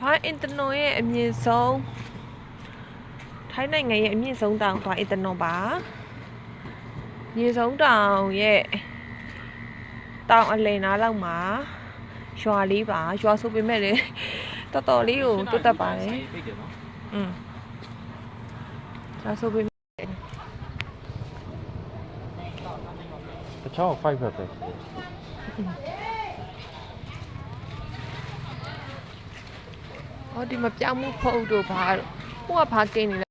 Thoái internetရဲ့အမြင့်ဆုံးထိုင်းနိုင်ငံရဲ့အမြင့်ဆုံးတောင်Thoái internetပါမြင့်ဆုံးတောင်ရဲ့တောင်အလယ်နားလောက်မှာရွာလေးပါရွာဆိုပေမဲ့လေတော်တော်လေးကိုတွတ်တက်ပါတယ်ရွာဆိုပေမဲ့တခြား5ပဲဟောဒီမှာပြောင်းမှုဖုတ်တို့ဘာတို့ဟိုကဘာกินနေလဲ